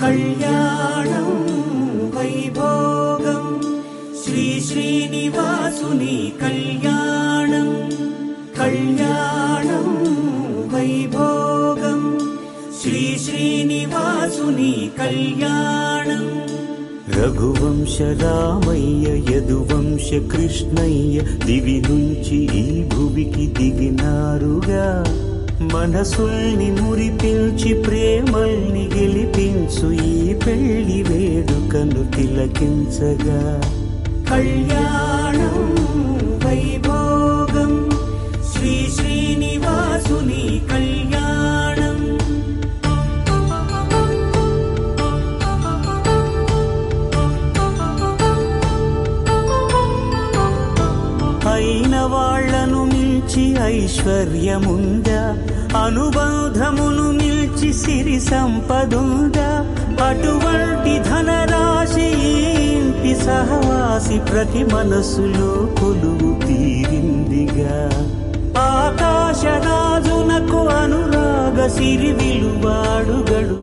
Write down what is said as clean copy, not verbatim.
కళ్యాణం వైభోగం శ్రీ శ్రీనివాసుని కళ్యాణం. కళ్యాణం వైభోగం శ్రీ శ్రీనివాసుని కళ్యాణం. రఘువంశ రామయ్య యదువంశ కృష్ణయ్య దివి నుంచి ఈ భువికి దిగినారుగా. మనసుల్ని మురిపించి ప్రేమల్ని గెలిపించు ఈ పెళ్లి వేడుకను తిలకించగా. కళ్యాణం వైభోగం శ్రీ శ్రీనివాసుని కళ్యాణం. అయిన వాళ్లను మించి ఐశ్వర్యముందా, అనుబంధమును మించి సిరి సంపదుందా. అటువంటి ధనరాశి ఇంటి సహవాసి ప్రతి మనసులో కొలువు తీరిందిగా. ఆకాశరాజునకు అనురాగ సిరి విలువాడుగడు.